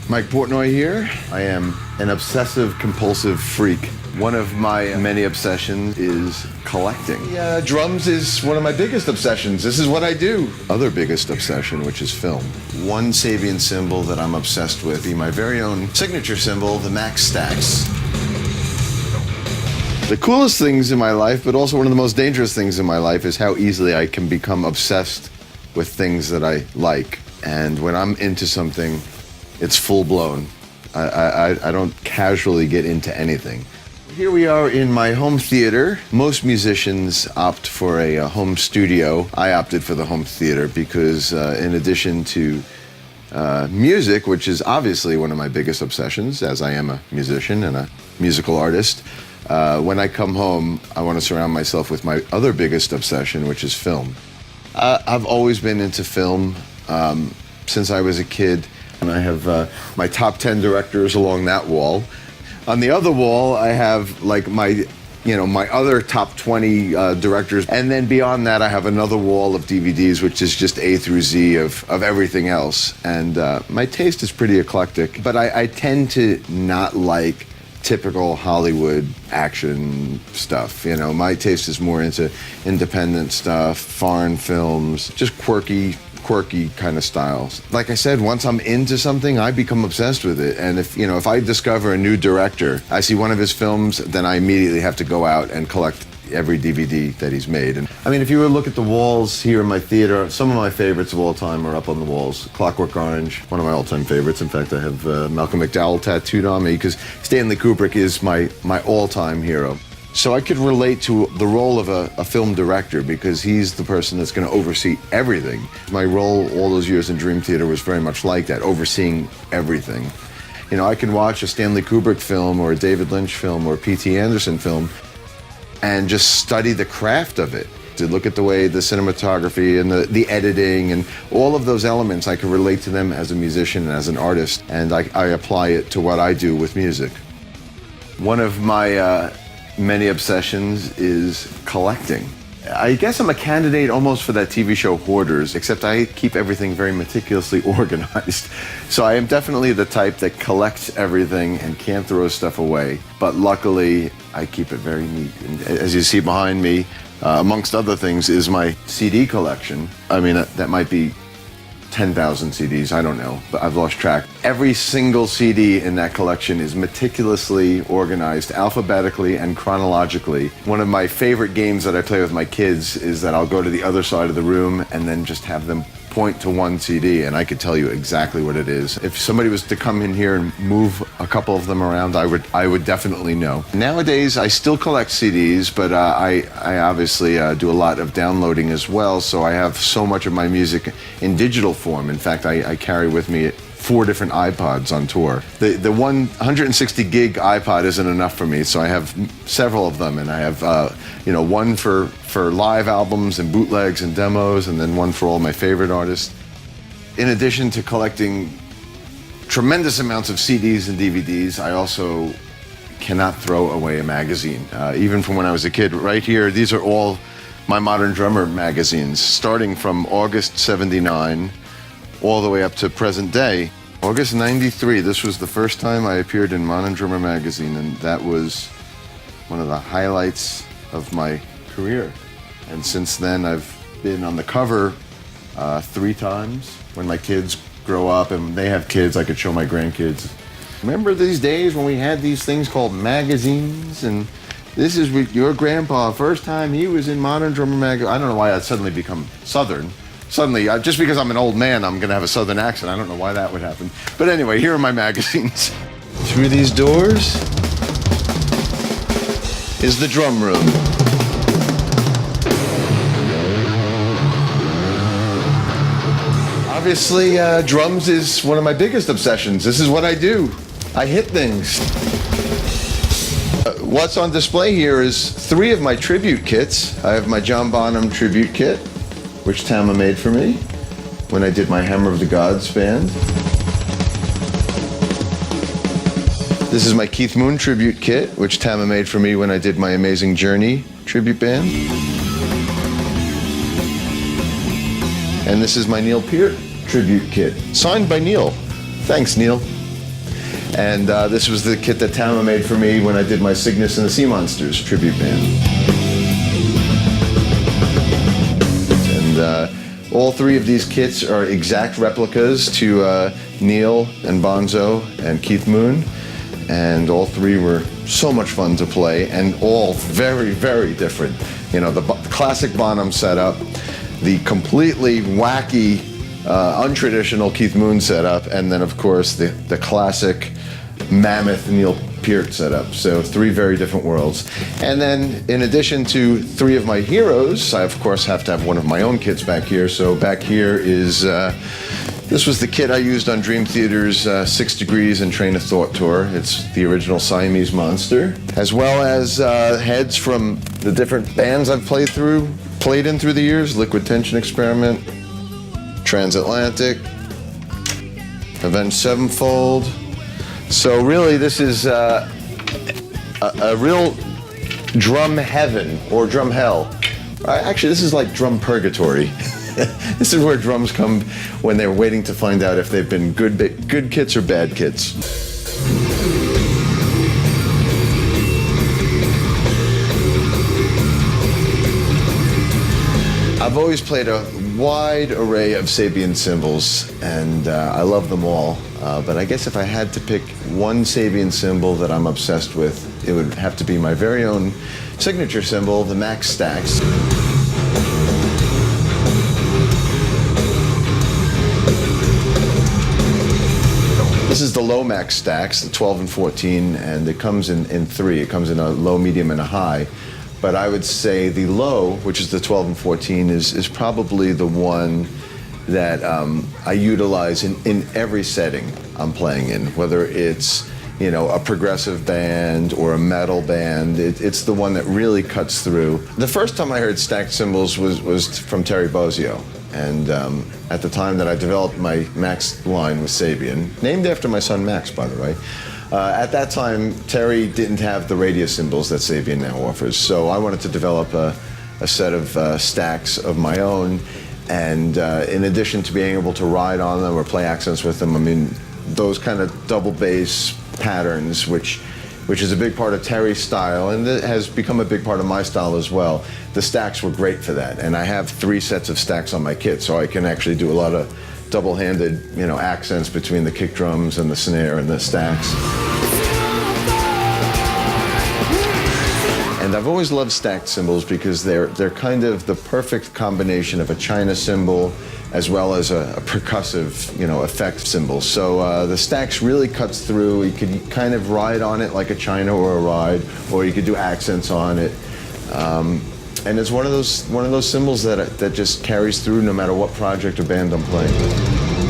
Mike Portnoy here. I am an obsessive compulsive freak. One of my many obsessions is collecting. Drums is one of my biggest obsessions. This is what I do. Other biggest obsession, which is film. One SABIAN cymbal that I'm obsessed with, my very own signature cymbal, the Max Stacks. The coolest things in my life, but also one of the most dangerous things in my life, is how easily I can become obsessed with things that I like. And when I'm into something, it's full-blown. I don't casually get into anything. Here we are in my home theater. Most musicians opt for a home studio. I opted for the home theater because in addition to music, which is obviously one of my biggest obsessions, as I am a musician and a musical artist, when I come home, I want to surround myself with my other biggest obsession, which is film. I've always been into film since I was a kid, and I have my top 10 directors along that wall. On the other wall, I have like my other top 20 directors, and then beyond that, I have another wall of DVDs, which is just A through Z of everything else. And my taste is pretty eclectic, but I tend to not like typical Hollywood action stuff. My taste is more into independent stuff, foreign films, just quirky kind of styles. Like I said, once I'm into something, I become obsessed with it. And if I discover a new director, I see one of his films, then I immediately have to go out and collect every DVD that he's made. And I mean, if you were to look at the walls here in my theater, some of my favorites of all time are up on the walls. Clockwork Orange, one of my all-time favorites. In fact, I have Malcolm McDowell tattooed on me because Stanley Kubrick is my all-time hero. So I could relate to the role of a film director because he's the person that's going to oversee everything. My role all those years in Dream Theater was very much like that, overseeing everything. I can watch a Stanley Kubrick film or a David Lynch film or a P.T. Anderson film and just study the craft of it. To look at the way the cinematography and the editing and all of those elements, I can relate to them as a musician and as an artist, and I apply it to what I do with music. One of my many obsessions is collecting. I guess I'm a candidate almost for that TV show Hoarders, except I keep everything very meticulously organized. So I am definitely the type that collects everything and can't throw stuff away. But luckily, I keep it very neat. And as you see behind me, amongst other things, is my CD collection. I mean, that might be 10,000 CDs, I don't know, but I've lost track. Every single CD in that collection is meticulously organized alphabetically and chronologically. One of my favorite games that I play with my kids is that I'll go to the other side of the room and then just have them point to one CD, and I could tell you exactly what it is. If somebody was to come in here and move a couple of them around, I would definitely know. Nowadays, I still collect CDs, but I obviously do a lot of downloading as well, so I have so much of my music in digital form. In fact, I carry with me 4 different iPods on tour. The 160 gig iPod isn't enough for me, so I have several of them, and I have one for live albums and bootlegs and demos, and then one for all my favorite artists. In addition to collecting tremendous amounts of CDs and DVDs, I also cannot throw away a magazine. Even from when I was a kid, right here, these are all my Modern Drummer magazines, starting from August '79 all the way up to present day. August '93, this was the first time I appeared in Modern Drummer magazine, and that was one of the highlights of my career. And since then, I've been on the cover 3 times. When my kids grow up and they have kids, I could show my grandkids. Remember these days when we had these things called magazines? And this is with your grandpa, first time he was in Modern Drummer magazine. I don't know why I'd suddenly become Southern. Suddenly, just because I'm an old man, I'm going to have a Southern accent. I don't know why that would happen. But anyway, here are my magazines. Through these doors is the drum room. Obviously, drums is one of my biggest obsessions. This is what I do. I hit things. What's on display here is 3 of my tribute kits. I have my John Bonham tribute kit, which Tama made for me when I did my Hammer of the Gods band. This is my Keith Moon tribute kit, which Tama made for me when I did my Amazing Journey tribute band. And this is my Neil Peart tribute kit, signed by Neil. Thanks, Neil. And this was the kit that Tama made for me when I did my Cygnus and the Sea Monsters tribute band. And all three of these kits are exact replicas to Neil and Bonzo and Keith Moon. And all three were so much fun to play, and all very, very different. You know, the classic Bonham setup, the completely wacky, untraditional Keith Moon setup, and then of course the classic mammoth Neil Peart setup. So three very different worlds. And then in addition to three of my heroes, I of course have to have one of my own kits back here. So back here is, this was the kit I used on Dream Theater's 6 Degrees and Train of Thought tour. It's the original Siamese Monster, as well as heads from the different bands I've played in through the years. Liquid Tension Experiment, Transatlantic, Avenged Sevenfold. So really this is a real drum heaven or drum hell. Actually, this is like drum purgatory. This is where drums come when they're waiting to find out if they've been good kits or bad kits. I've always played a wide array of Sabian cymbals, and I love them all. But I guess if I had to pick one Sabian cymbal that I'm obsessed with, it would have to be my very own signature cymbal, the Max Stax. This is the low Max Stax, the 12 and 14, and it comes in three. It comes in a low, medium, and a high. But I would say the low, which is the 12 and 14, is probably the one that I utilize in every setting I'm playing in, whether it's, you know, a progressive band or a metal band. It's the one that really cuts through. The first time I heard stacked cymbals was from Terry Bozzio. And at the time that I developed my Max line with Sabian, named after my son Max, by the way, at that time, Terry didn't have the radius cymbals that Sabian now offers. So I wanted to develop a set of stacks of my own. And in addition to being able to ride on them or play accents with them, I mean, those kind of double bass patterns, which is a big part of Terry's style, and it has become a big part of my style as well. The stacks were great for that, and I have 3 sets of stacks on my kit, so I can actually do a lot of double-handed, you know, accents between the kick drums and the snare and the stacks. And I've always loved stacked cymbals because they're kind of the perfect combination of a China cymbal as well as a percussive, you know, effect cymbal. So the stacks really cuts through. You could kind of ride on it like a China or a ride, or you could do accents on it. And it's one of those cymbals that just carries through no matter what project or band I'm playing with.